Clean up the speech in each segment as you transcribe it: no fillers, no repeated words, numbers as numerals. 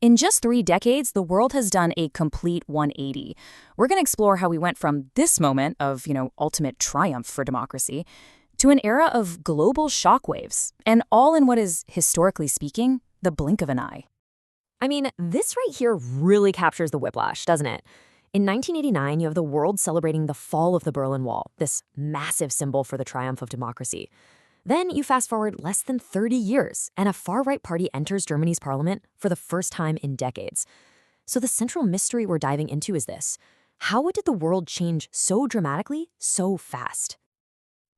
In just 3 decades, the world has done a complete 180. We're going to explore how we went from this moment of, ultimate triumph for democracy to an era of global shockwaves, and all in what is, historically speaking, the blink of an eye. I mean, this right here really captures the whiplash, doesn't it? In 1989, you have the world celebrating the fall of the Berlin Wall, this massive symbol for the triumph of democracy. Then you fast forward less than 30 years, and a far-right party enters Germany's parliament for the first time in decades. So the central mystery we're diving into is this: how did the world change so dramatically, so fast?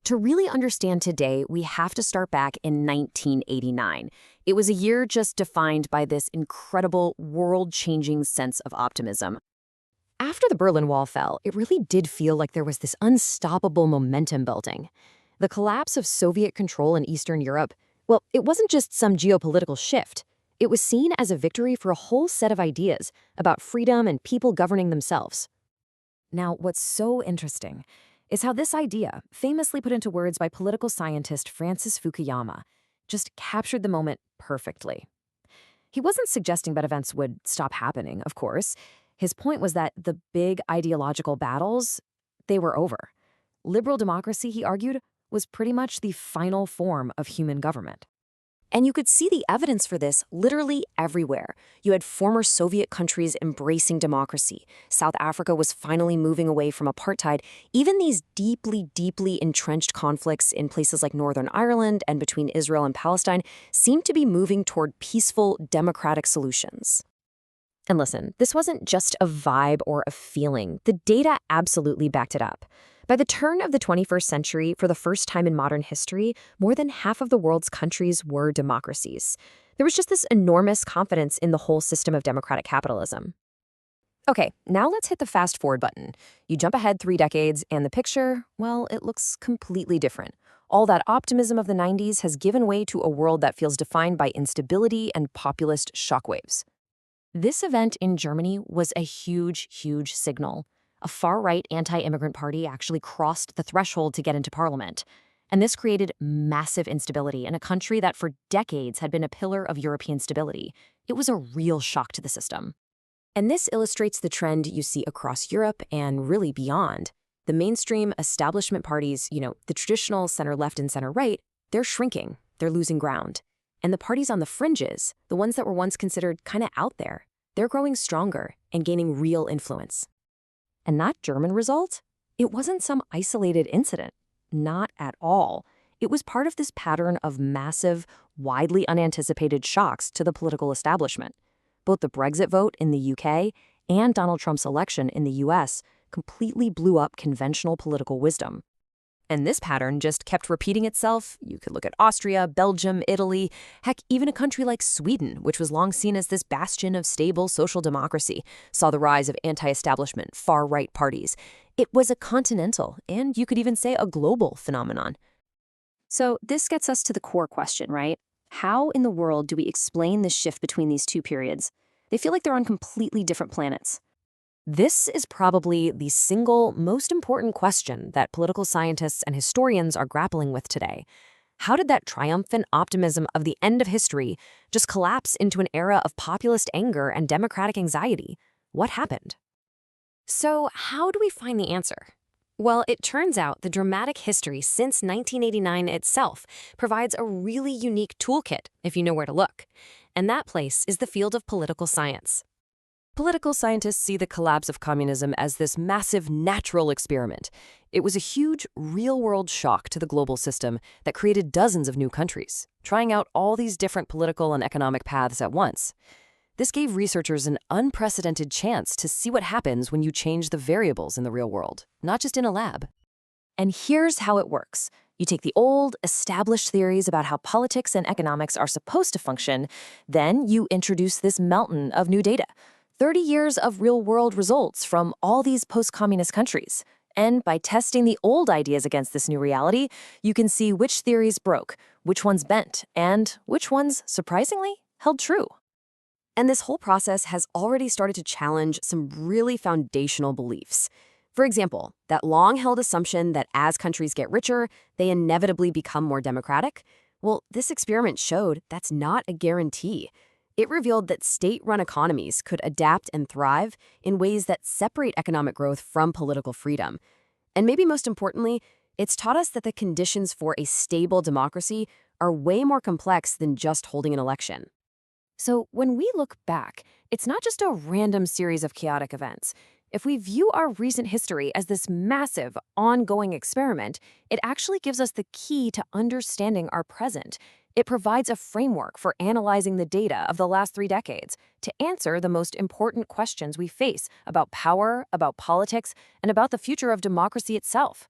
To really understand today, we have to start back in 1989. It was a year just defined by this incredible, world-changing sense of optimism. After the Berlin Wall fell, it really did feel like there was this unstoppable momentum building. The collapse of Soviet control in Eastern Europe, well, it wasn't just some geopolitical shift. It was seen as a victory for a whole set of ideas about freedom and people governing themselves. Now, what's so interesting is how this idea, famously put into words by political scientist Francis Fukuyama, just captured the moment perfectly. He wasn't suggesting that events would stop happening, of course. His point was that the big ideological battles, they were over. Liberal democracy, he argued, was pretty much the final form of human government. And you could see the evidence for this literally everywhere. You had former Soviet countries embracing democracy. South Africa was finally moving away from apartheid. Even these deeply, deeply entrenched conflicts in places like Northern Ireland and between Israel and Palestine seemed to be moving toward peaceful, democratic solutions. And listen, this wasn't just a vibe or a feeling. The data absolutely backed it up. By the turn of the 21st century, for the first time in modern history, more than half of the world's countries were democracies. There was just this enormous confidence in the whole system of democratic capitalism. Okay, now let's hit the fast forward button. You jump ahead 3 decades, and the picture, well, it looks completely different. All that optimism of the 90s has given way to a world that feels defined by instability and populist shockwaves. This event in Germany was a huge, huge signal. A far-right anti-immigrant party actually crossed the threshold to get into parliament. And this created massive instability in a country that for decades had been a pillar of European stability. It was a real shock to the system. And this illustrates the trend you see across Europe and really beyond. The mainstream establishment parties, the traditional center-left and center-right, they're shrinking, they're losing ground. And the parties on the fringes, the ones that were once considered kind of out there, they're growing stronger and gaining real influence. And that German result? It wasn't some isolated incident. Not at all. It was part of this pattern of massive, widely unanticipated shocks to the political establishment. Both the Brexit vote in the UK and Donald Trump's election in the US completely blew up conventional political wisdom. And this pattern just kept repeating itself. You could look at Austria, Belgium, Italy, heck, even a country like Sweden, which was long seen as this bastion of stable social democracy, saw the rise of anti-establishment, far-right parties. It was a continental, and you could even say a global phenomenon. So this gets us to the core question, right? How in the world do we explain the shift between these two periods? They feel like they're on completely different planets. This is probably the single most important question that political scientists and historians are grappling with today. How did that triumphant optimism of the end of history just collapse into an era of populist anger and democratic anxiety? What happened? So, how do we find the answer? Well, it turns out the dramatic history since 1989 itself provides a really unique toolkit if you know where to look. And that place is the field of political science. Political scientists see the collapse of communism as this massive natural experiment. It was a huge, real-world shock to the global system that created dozens of new countries, trying out all these different political and economic paths at once. This gave researchers an unprecedented chance to see what happens when you change the variables in the real world, not just in a lab. And here's how it works. You take the old, established theories about how politics and economics are supposed to function, then you introduce this mountain of new data. 30 years of real-world results from all these post-communist countries. And by testing the old ideas against this new reality, you can see which theories broke, which ones bent, and which ones, surprisingly, held true. And this whole process has already started to challenge some really foundational beliefs. For example, that long-held assumption that as countries get richer, they inevitably become more democratic. Well, this experiment showed that's not a guarantee. It revealed that state-run economies could adapt and thrive in ways that separate economic growth from political freedom. And maybe most importantly, it's taught us that the conditions for a stable democracy are way more complex than just holding an election. So when we look back, it's not just a random series of chaotic events. If we view our recent history as this massive, ongoing experiment, it actually gives us the key to understanding our present. It provides a framework for analyzing the data of the last 3 decades to answer the most important questions we face about power, about politics, and about the future of democracy itself.